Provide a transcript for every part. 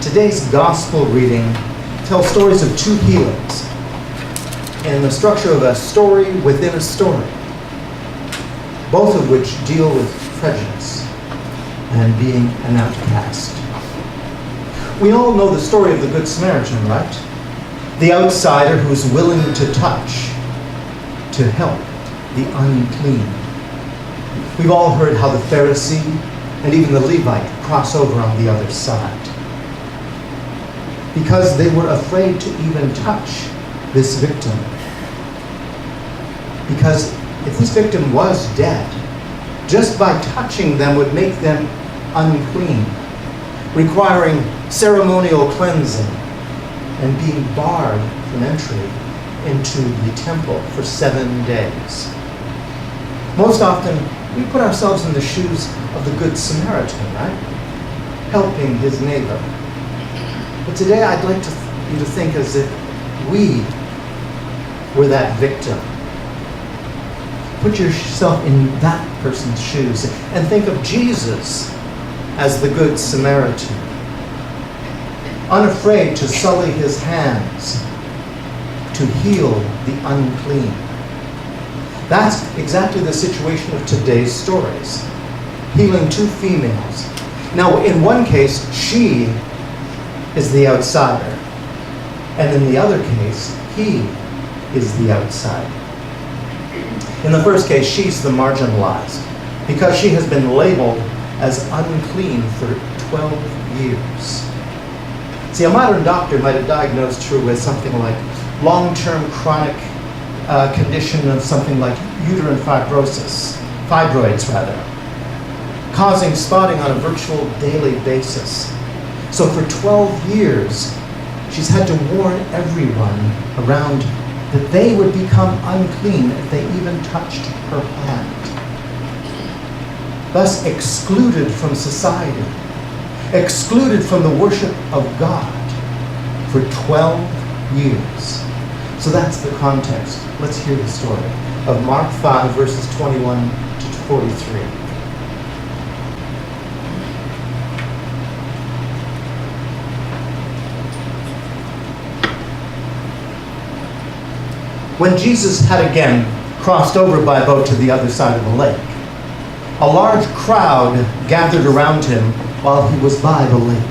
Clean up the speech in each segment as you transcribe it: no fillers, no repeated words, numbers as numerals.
Today's gospel reading tells stories of two healings in the structure of a story within a story, both of which deal with prejudice and being an outcast. We all know the story of the Good Samaritan, right? The outsider who's willing to touch, to help the unclean. We've all heard how the Pharisee and even the Levite cross over on the other side, because they were afraid to even touch this victim. Because if this victim was dead, just by touching them would make them unclean, requiring ceremonial cleansing and being barred from entry into the temple for 7 days. Most often, we put ourselves in the shoes of the Good Samaritan, right? Helping his neighbor. But today I'd like you to think as if we were that victim. Put yourself in that person's shoes and think of Jesus as the Good Samaritan, unafraid to sully his hands to heal the unclean. That's exactly the situation of today's stories, healing two females. Now, in one case, she is the outsider, and in the other case, he is the outsider. In the first case, she's the marginalized, because she has been labeled as unclean for 12 years. See, a modern doctor might have diagnosed her with something like long-term chronic condition of something like uterine fibroids, causing spotting on a virtual daily basis. So for 12 years, she's had to warn everyone around that they would become unclean if they even touched her hand. Thus excluded from society, excluded from the worship of God for 12 years. So that's the context. Let's hear the story of Mark 5, verses 21 to 43. When Jesus had again crossed over by boat to the other side of the lake, a large crowd gathered around him while he was by the lake.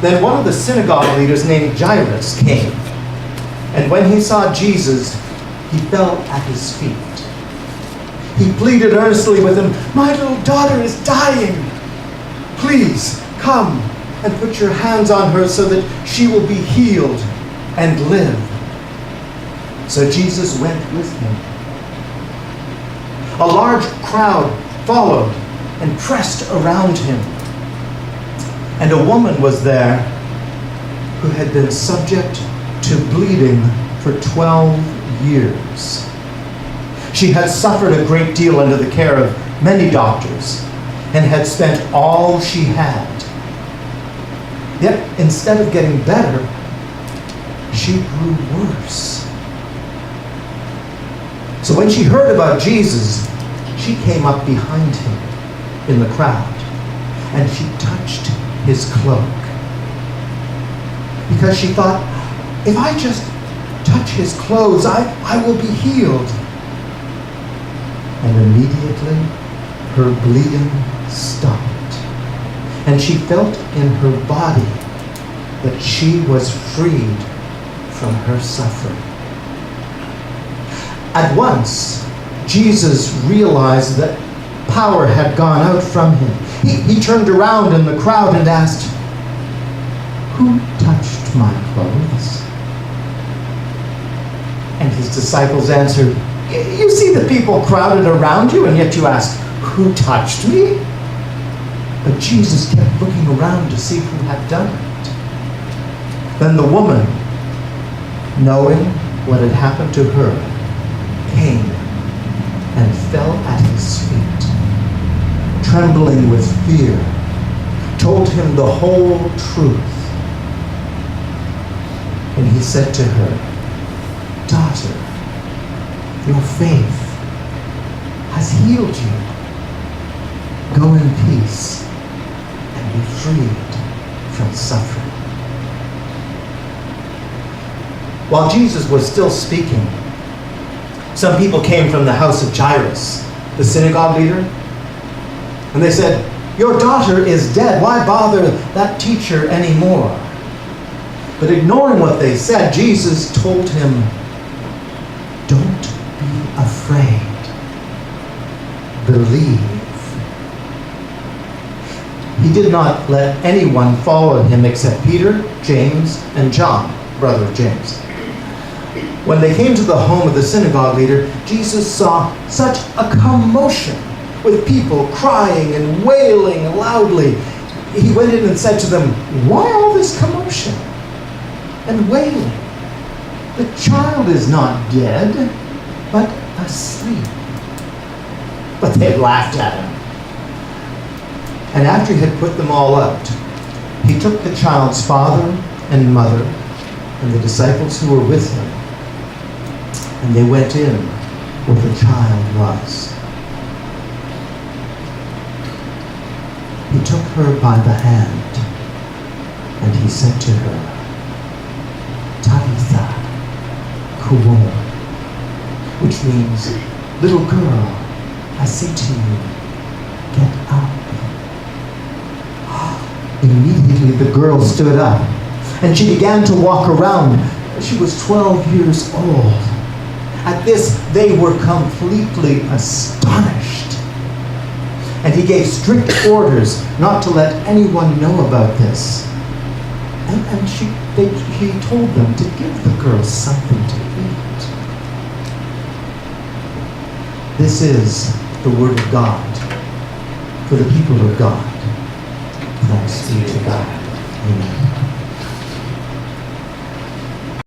Then one of the synagogue leaders named Jairus came, and when he saw Jesus, he fell at his feet. He pleaded earnestly with him, "My little daughter is dying. Please come and put your hands on her so that she will be healed and live." So Jesus went with him. A large crowd followed and pressed around him. And a woman was there who had been subject to bleeding for 12 years. She had suffered a great deal under the care of many doctors and had spent all she had. Yet, instead of getting better, she grew worse. So when she heard about Jesus, she came up behind him in the crowd, and she touched his cloak. Because she thought, if I just touch his clothes, I will be healed. And immediately, her bleeding stopped, and she felt in her body that she was freed from her suffering. At once, Jesus realized that power had gone out from him. He turned around in the crowd and asked, "Who touched my clothes?" And his disciples answered, "You see the people crowded around you, and yet you ask, 'Who touched me?'" But Jesus kept looking around to see who had done it. Then the woman, knowing what had happened to her, came and fell at his feet, trembling with fear, told him the whole truth. And he said to her, "Daughter, your faith has healed you. Go in peace and be freed from suffering. While Jesus was still speaking, some people came from the house of Jairus, the synagogue leader, and they said, "Your daughter is dead. Why bother that teacher anymore?" But ignoring what they said, Jesus told him, "Don't be afraid. Believe." He did not let anyone follow him except Peter, James, and John, brother of James. When they came to the home of the synagogue leader, Jesus saw such a commotion with people crying and wailing loudly. He went in and said to them, "Why all this commotion and wailing? The child is not dead, but asleep." But they laughed at him. And after he had put them all out, he took the child's father and mother and the disciples who were with him, and they went in where the child was. He took her by the hand, and he said to her, "Talitha Kum," which means, "Little girl, I say to you, get up." Immediately the girl stood up, and she began to walk around. She was 12 years old. At this, they were completely astonished. And he gave strict orders not to let anyone know about this. And he told them to give the girl something to eat. This is the word of God for the people of God. Thanks be to God. Amen.